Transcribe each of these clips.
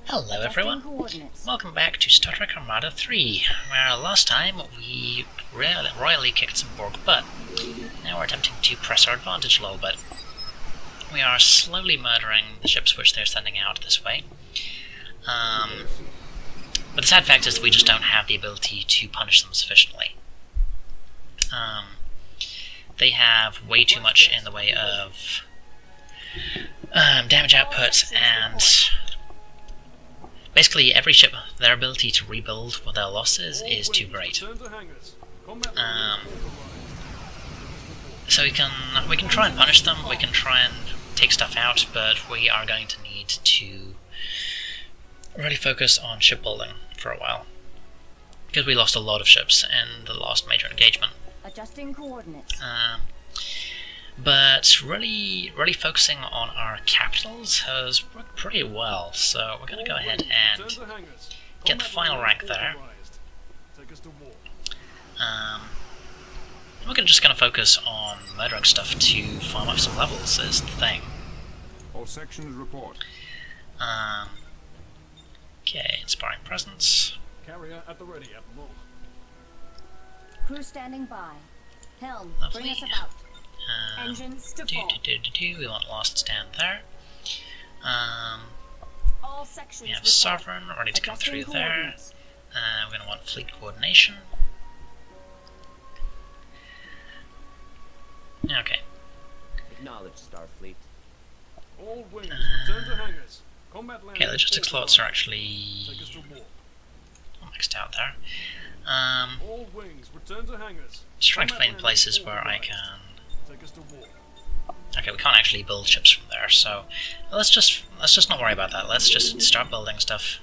Hello everyone, welcome back to Star Trek Armada 3, where last time we royally kicked some Borg butt. Now we're attempting to press our advantage a little bit. We are slowly murdering the ships which they're sending out this way. But the sad fact is that we just don't have the ability to punish them sufficiently. They have way too much in the way of damage output, and basically every ship, their ability to rebuild with their losses is too great. So we can try and punish them, we can try and take stuff out, but we are going to need to really focus on shipbuilding for a while, because we lost a lot of ships in the last major engagement. Adjusting coordinates. But really focusing on our capitals has worked pretty well, so we're going to go ahead and get the final rank there. We're just going to focus on murdering stuff to farm up some levels, is the thing. All sections report. Okay, inspiring presence. Carrier at the ready, Admiral. Crew standing by. Helm, Lovely. bring us about. Engines to full. We want Lost Stand there. All sections We have report. Sovereign ready to come through there. We're going to want Fleet Coordination. Okay. Acknowledge, Starfleet. All wings return to hangars. Combat landing. Okay, logistics slots are actually Take us to war. all maxed out there. All wings return to hangars. Just trying to Combat find places landing where I authorized. can. Take us to war. Okay, we can't actually build ships from there, so let's just not worry about that. Let's just start building stuff.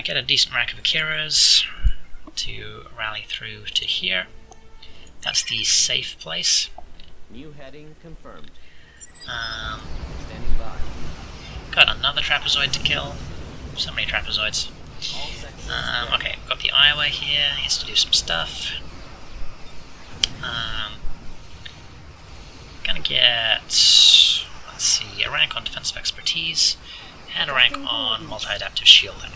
Get a decent rack of Akiras to rally through to here. That's the safe place. New heading confirmed. Standing by. Got another trapezoid to kill. So many trapezoids. All sections Okay, we've got the Iowa here. He has to do some stuff. Gonna get, let's see, a rank on defensive expertise and a rank on multi-adaptive shielding.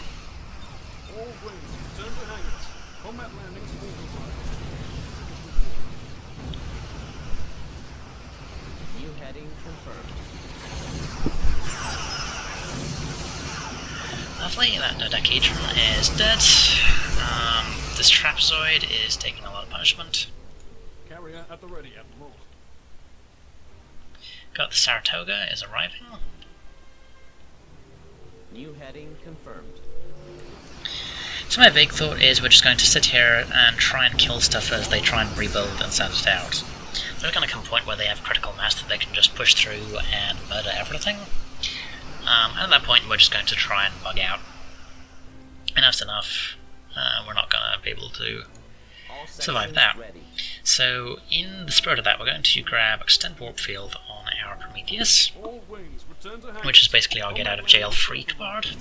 All wings return to hangars. Combat landings authorized. New heading confirmed. Lovely, that dodecahedron is dead. This trapezoid is taking a lot of punishment. Carrier at the ready, Admiral. Got the Saratoga is arriving. New heading confirmed. So my vague thought is we're just going to sit here and try and kill stuff as they try and rebuild and send it out. There's going to come a point where they have critical mass that they can just push through and murder everything. And at that point we're just going to try and bug out. Enough's enough. We're not going to be able to All survive sections that. ready. So in the spirit of that, we're going to grab Extend Warp Field on our Prometheus, All wings return to hangars. which is basically our get out of jail free card.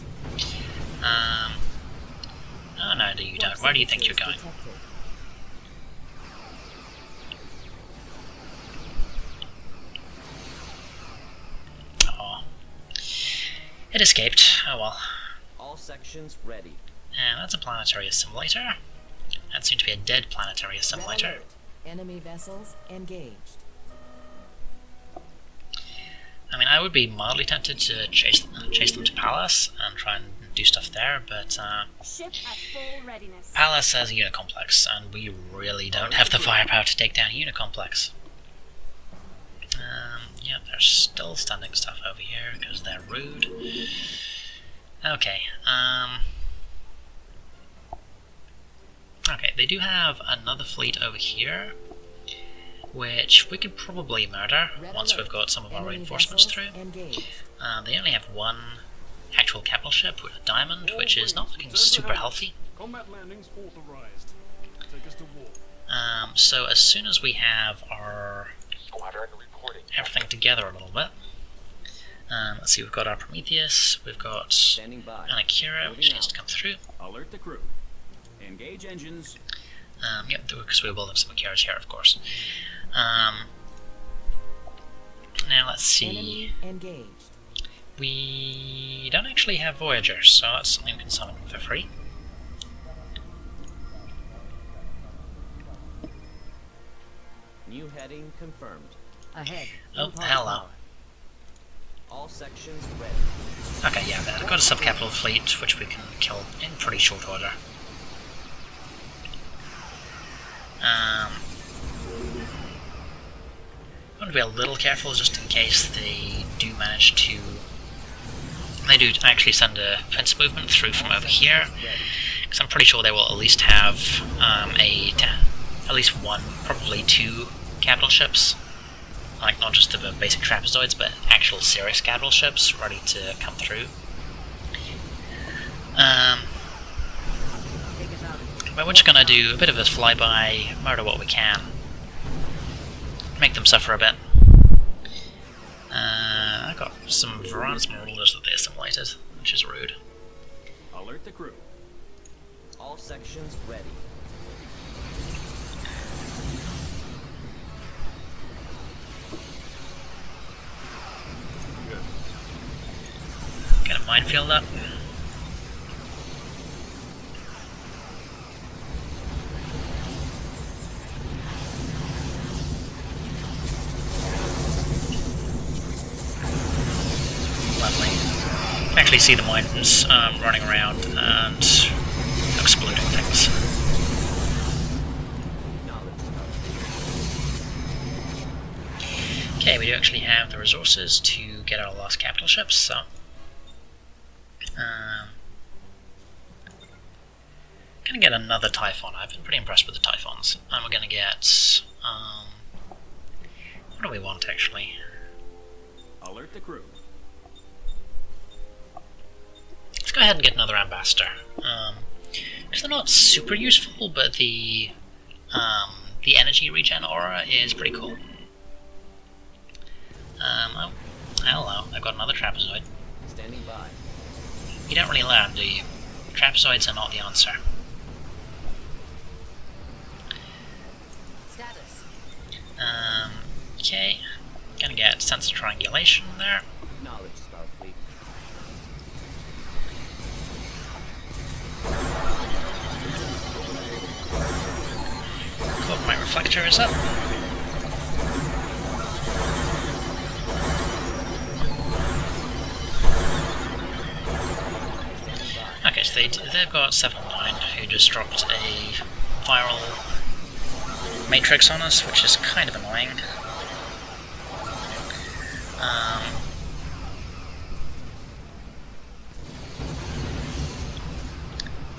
Oh no, you don't. Where do you think you're going? Oh. It escaped. Oh well. All sections ready. And that's a planetary assimilator. That seems to be a dead planetary assimilator. Enemy vessels engaged. I mean, I would be mildly tempted to chase them to Pallas and try and do stuff there, but Ship at full readiness. Pallas has a Unicomplex, and we really don't have the firepower to take down a Unicomplex. Yeah, they're still standing stuff over here because they're rude. Okay, okay, they do have another fleet over here, which we could probably murder once we've got some of our Enemy reinforcements vessels through. engaged. They only have one actual capital ship with a diamond, which is not looking super healthy. Combat landings authorized. Take us to war. So as soon as we have our everything together a little bit, let's see, we've got our Prometheus, we've got Standing by. an Akira, which needs to come through. Alert the crew. Engage engines. Yep, because we're building some Akiras here, of course. see. Enemy engaged. We don't actually have Voyagers, so that's something we can summon for free. New heading confirmed. Ahead. Oh, Impart hello. power. All sections ready. Okay, yeah, I've got a sub-capital fleet, which we can kill in pretty short order. I'm going to be a little careful just in case they do manage to... They do actually send a pincer movement through from over here, because I'm pretty sure they will at least have at least one, probably two capital ships. Like, not just the basic trapezoids, but actual serious capital ships ready to come through. But we're just gonna do a bit of a flyby, murder what we can. Make them suffer a bit. I got some Varan's rulers that they assimilated, which is rude. Alert the crew. All sections ready. Get a minefield up. Lovely. You can actually see the mines running around and exploding things. Okay, we do actually have the resources to get our last capital ships, so... gonna get another Typhon. I've been pretty impressed with the Typhons. And we're gonna get... what do we want, actually? Alert the crew. Let's go ahead and get another Ambassador. Because they're not super useful, but the energy regen aura is pretty cool. Oh, hello, I've got another Trapezoid. Standing by. You don't really learn, do you? Trapezoids are not the answer. Status. Okay. Gonna get sense of triangulation there. Acknowledge, Starfleet. Cool, my reflector is up. Okay, so they've got 7-9, who just dropped a viral matrix on us, which is kind of annoying.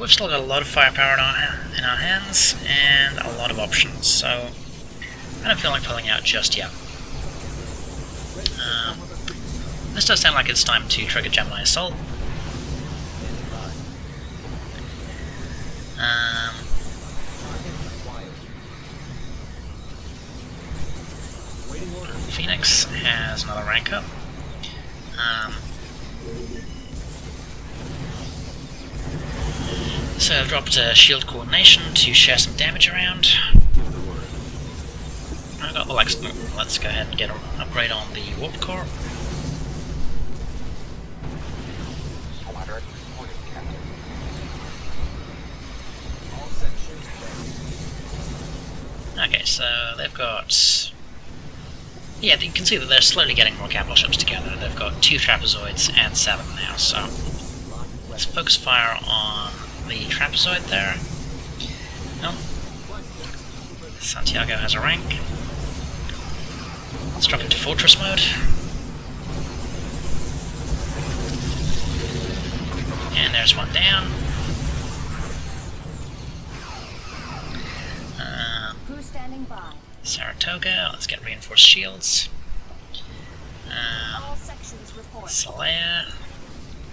We've still got a lot of firepower in our hands, and a lot of options, so I don't feel like pulling out just yet. This does sound like it's time to trigger Gemini Assault. Phoenix has another rank up. So I've dropped shield coordination to share some damage around. I've got the let's go ahead and get an upgrade on the warp core. All sections ready. Okay, so they've got... Yeah, you can see that they're slowly getting more capital ships together. They've got 2 trapezoids and 7 now, so... Let's focus fire on the trapezoid there. Oh. Santiago has a rank. Let's drop into fortress mode. And there's one down. Crew standing by. Saratoga, let's get reinforced shields. All sections report. Salaya,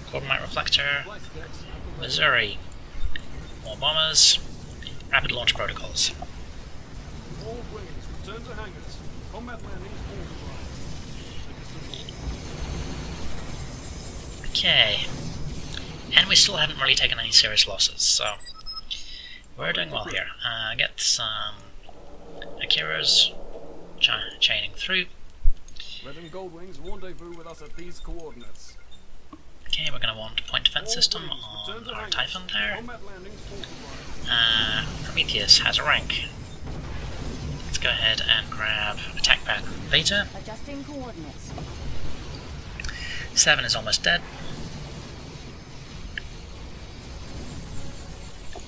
Corbomite Reflector, Missouri, more bombers, rapid launch protocols. All wings, return to hangars. Combat landings authorized. Okay, and we still haven't really taken any serious losses, so we're doing well here. Get some Akiras chaining through. Red and Gold Wings rendezvous with us at these coordinates. Okay, we're going to want point defense All system wings, return on to our hangars. Typhon there. Combat landings authorized. Prometheus has a rank. Let's go ahead and grab attack pack Beta. Adjusting coordinates. 7 is almost dead.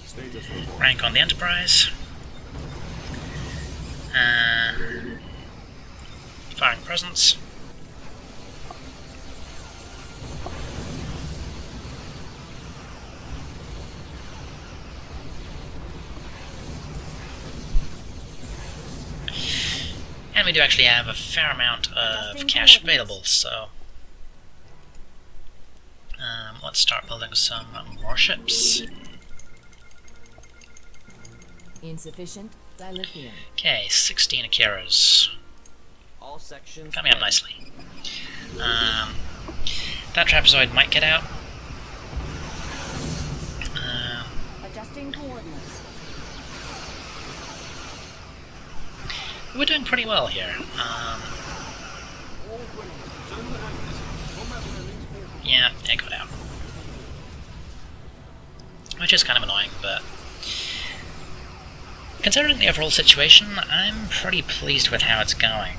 Status report. Rank on the Enterprise. Firing presence. And we do actually have a fair amount of cash available, so let's start building some more ships. Insufficient dilithium. Okay, 16 Akiras. All sections Coming up nicely. That trapezoid might get out. Adjusting coordinates. We're doing pretty well here. All wings, return to hangars. Combat landings authorized. Yeah, it got out. Which is kind of annoying, but considering the overall situation, I'm pretty pleased with how it's going.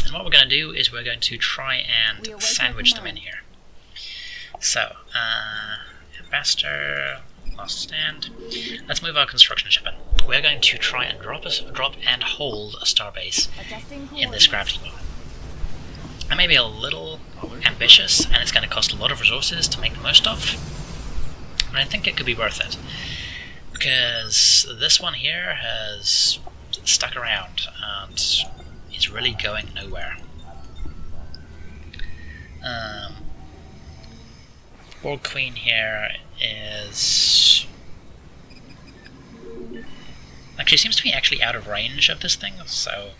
And what we're going to do is we're going to try and We await sandwich your them in command. here. So, Ambassador, last stand. Let's move our construction ship in. We're going to try and drop and hold a starbase Adjusting in this coordinates. gravity well. I may be a little ambitious, and it's going to cost a lot of resources to make the most of, but I think it could be worth it. Because this one here has stuck around and is really going nowhere. Borg Queen here is actually seems to be out of range of this thing, so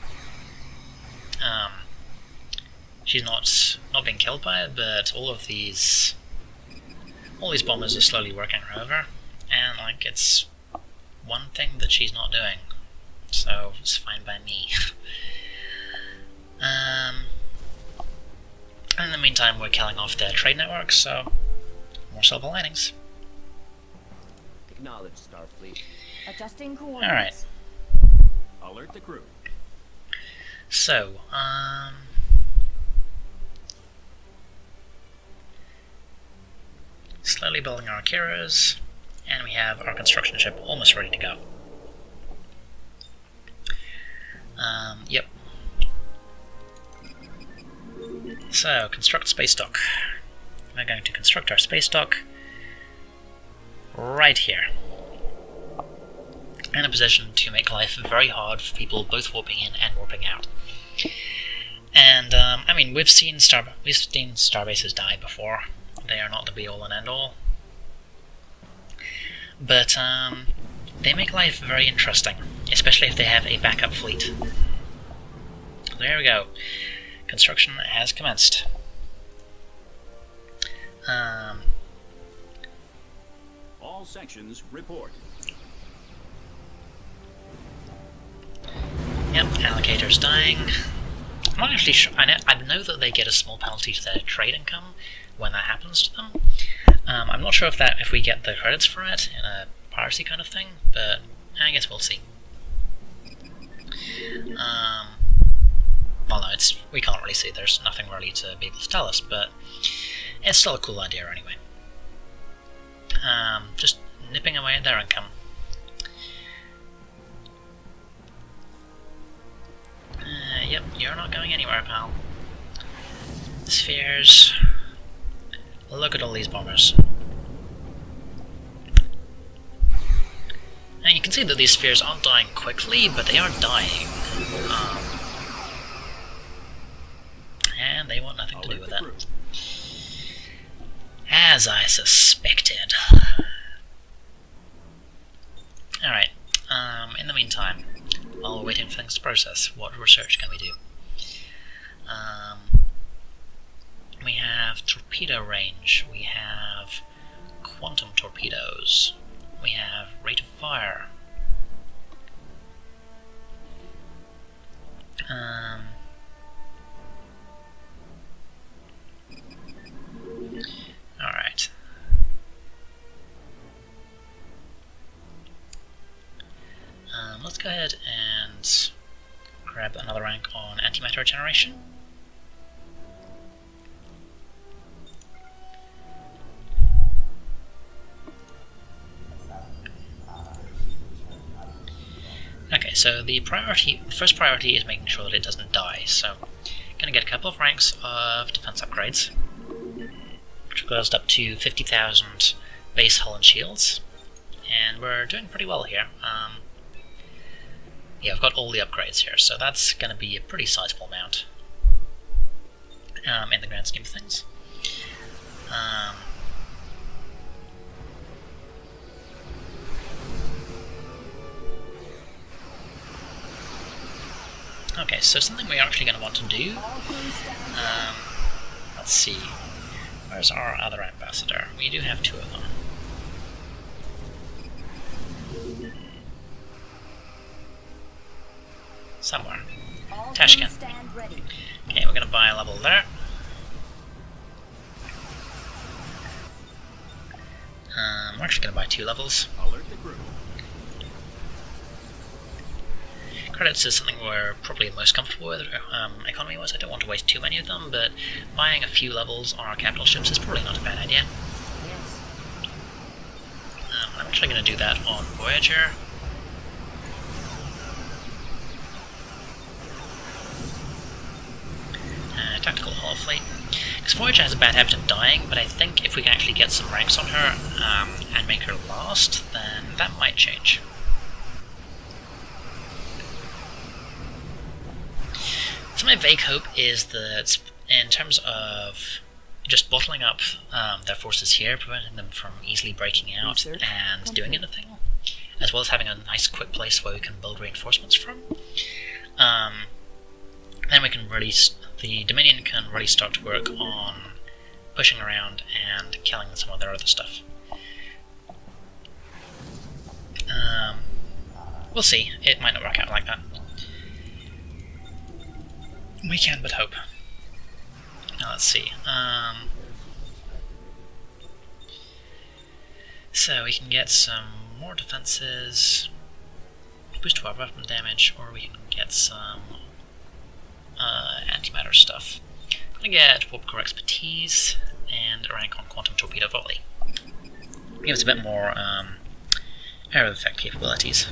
she's not being killed by it, but all these bombers are slowly working her over, and like it's one thing that she's not doing, so it's fine by me. In the meantime, we're killing off their trade network, so more silver linings. Acknowledge, Starfleet. Adjusting coordinates. Alert the crew. So, slowly building our Akiras, and we have our construction ship almost ready to go. Yep. So, construct space dock. We're going to construct our space dock right here, in a position to make life very hard for people both warping in and warping out. And I mean, we've seen starbases die before. They are not the be-all and end-all, but they make life very interesting, especially if they have a backup fleet. There we go. Construction has commenced. All sections report. Yep, allocator's dying. I'm not actually sure. I know that they get a small penalty to their trade income when that happens to them. I'm not sure if we get the credits for it in a piracy kind of thing, but I guess we'll see. Well, no, we can't really see. There's nothing really to be able to tell us, but it's still a cool idea anyway. Just nipping away at their income. Yep, you're not going anywhere, pal. Spheres. Look at all these bombers. And you can see that these spheres aren't dying quickly, but they are dying. And they want nothing to do with it. As I suspected. Alright, in the meantime, while we're waiting for things to process, what research can we do? We have torpedo range, we have quantum torpedoes, we have rate of fire, Alright. Let's go ahead and grab another rank on antimatter regeneration. Okay, so the first priority is making sure that it doesn't die, so I'm going to get a couple of ranks of defense upgrades, which goes up to 50,000 base hull and shields, and we're doing pretty well here. Yeah, I've got all the upgrades here, so that's going to be a pretty sizable amount in the grand scheme of things. Okay, so something we're actually going to want to do, let's see, where's our other ambassador? We do have two of them. Somewhere. Tashkent. Okay, we're going to buy a level there. We're actually going to buy 2 levels. Alert the crew. Credits is something we're probably the most comfortable with, economy-wise. I don't want to waste too many of them, but buying a few levels on our capital ships is probably not a bad idea. I'm actually going to do that on Voyager. Tactical hull fleet. Because Voyager has a bad habit of dying, but I think if we can actually get some ranks on her and make her last, then that might change. So my vague hope is that in terms of just bottling up their forces here, preventing them from easily breaking out and doing anything, as well as having a nice quick place where we can build reinforcements from, then we can really, the Dominion can really start to work on pushing around and killing some of their other stuff. We'll see, it might not work out like that. We can but hope. Now let's see. So we can get some more defenses, boost to our weapon damage, or we can get some antimatter stuff. I'm gonna get warp core expertise and a rank on quantum torpedo volley. Give us a bit more area of effect capabilities.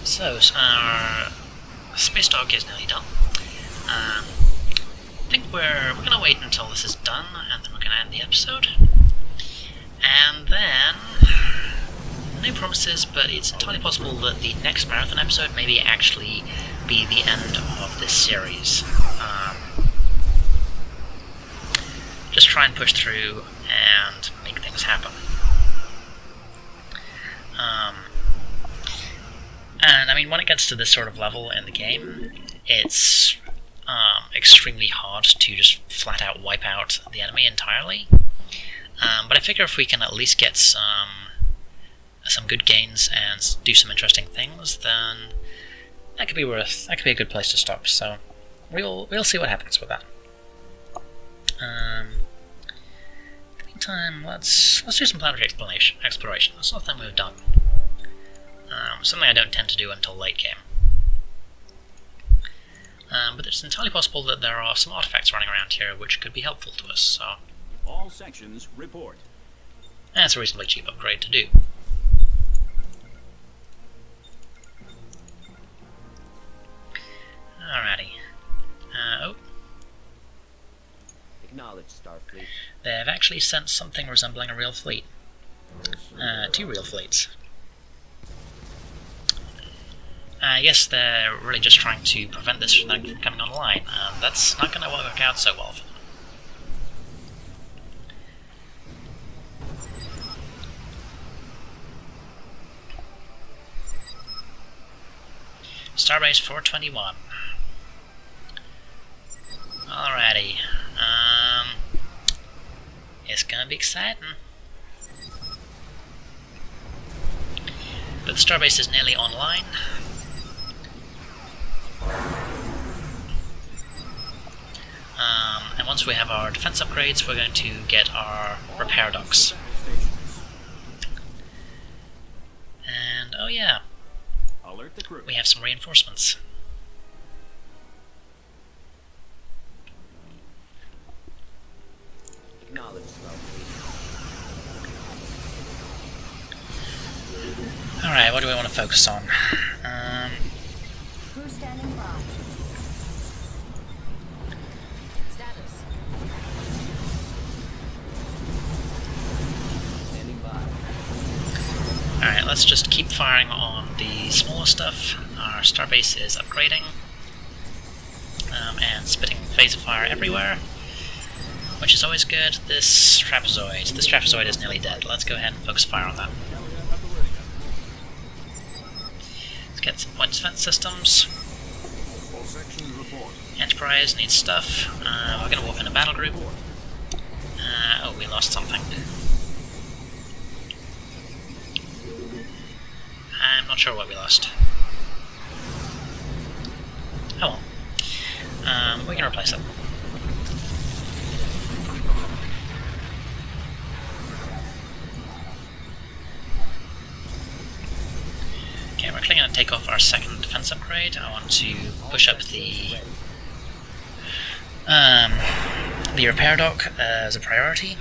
So our space dog is nearly done. I think we're gonna wait until this is done, and then we're gonna end the episode. And then, no promises, but it's entirely possible that the next marathon episode may actually be the end of this series. Just try and push through and make things happen. And I mean, when it gets to this sort of level in the game, it's extremely hard to just flat out wipe out the enemy entirely. But I figure if we can at least get some good gains and do some interesting things, then that could be a good place to stop. So we'll see what happens with that. In the meantime, let's do some planetary exploration. That's not a thing we've done. Something I don't tend to do until late game. But it's entirely possible that there are some artifacts running around here which could be helpful to us, so All sections report. that's a reasonably cheap upgrade to do. Alrighty. Oh, Acknowledge, Starfleet. they've actually sent something resembling a real fleet. 2 real fleets. I guess they're really just trying to prevent this from coming online, and that's not going to work out so well for them. Starbase 421. Alrighty. It's gonna be exciting. But the starbase is nearly online. And once we have our defense upgrades, we're going to get our repair docks. And, oh yeah, Alert the crew. we have some reinforcements. Acknowledge, Starfleet. Alright, what do we want to focus on? Crew standing by. Status. Standing by. Alright, let's just keep firing on the smaller stuff. Our starbase is upgrading. And spitting phaser fire everywhere, which is always good. This trapezoid is nearly dead. Let's go ahead and focus fire on that. Let's get some point defense systems. All sections report. Enterprise needs stuff. We're going to warp in a battle group. Oh, we lost something. I'm not sure what we lost. Oh well. We can replace it. Okay, we're actually going to take off our second defense upgrade. I want to push up the repair dock as a priority.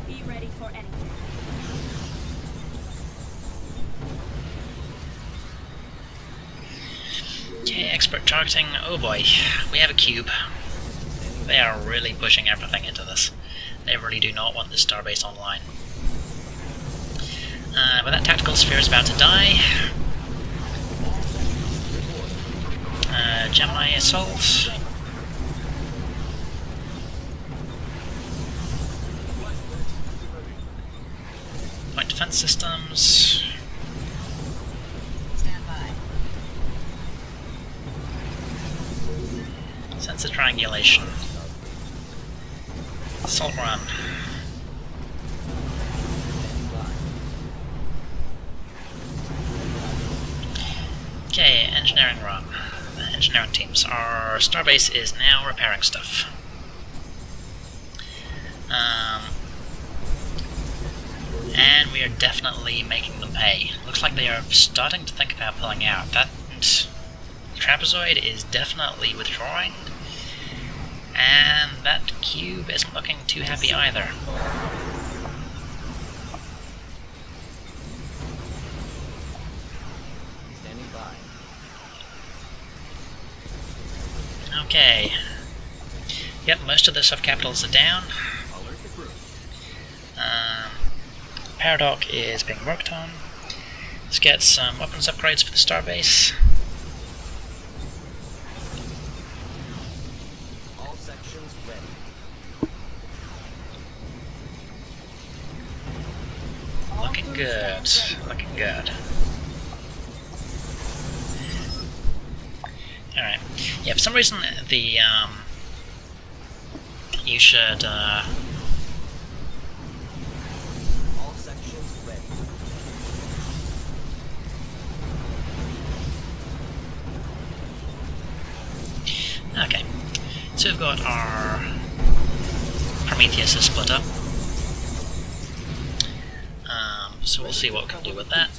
Be ready for anything. Okay, expert targeting. Oh boy, we have a cube. They are really pushing everything into this. They really do not want this starbase online. But that tactical sphere is about to die. Gemini assault. Point defense systems. Stand by. Sensor triangulation. Assault run. Okay, engineering run. Engineering teams. Our starbase is now repairing stuff. And we are definitely making them pay. Looks like they are starting to think about pulling out. That trapezoid is definitely withdrawing. And that cube isn't looking too happy either. Standing by. Okay. Yep, most of the subcapitals are down. Alert the crew. Paradox is being worked on. Let's get some weapons upgrades for the starbase. All sections ready. Looking good. Looking good. Alright. Yeah, for some reason the you should All sections ready. okay. So we've got our Prometheus is split up. So we'll see what we can do with that.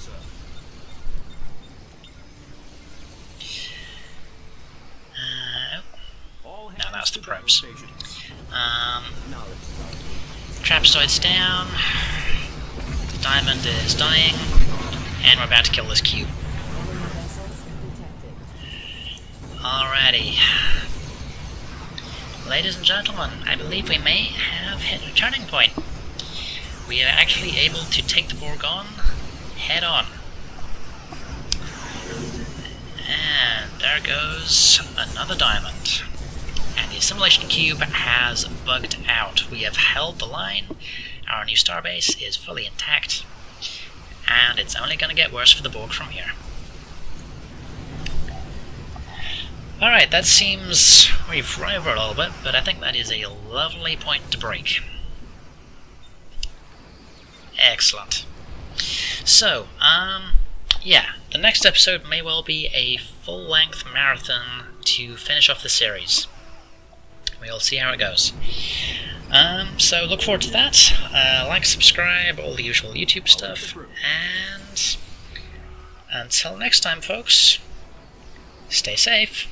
All Now that's the hands to battle probes. stations. Acknowledge, Starfleet. Trapezoid's down. Diamond is dying. And we're about to kill this cube. Enemy vessels detected. Alrighty. Ladies and gentlemen, I believe we may have hit a turning point. We are actually able to take the Borg on head on. And there goes another diamond. And the assimilation cube has bugged out. We have held the line. Our new starbase is fully intact, and it's only going to get worse for the Borg from here. Alright, that seems... we've run over a little bit, but I think that is a lovely point to break. Excellent. So, yeah, the next episode may well be a full-length marathon to finish off the series. We'll see how it goes. So look forward to that. Like, subscribe, all the usual YouTube stuff, and until next time, folks, stay safe.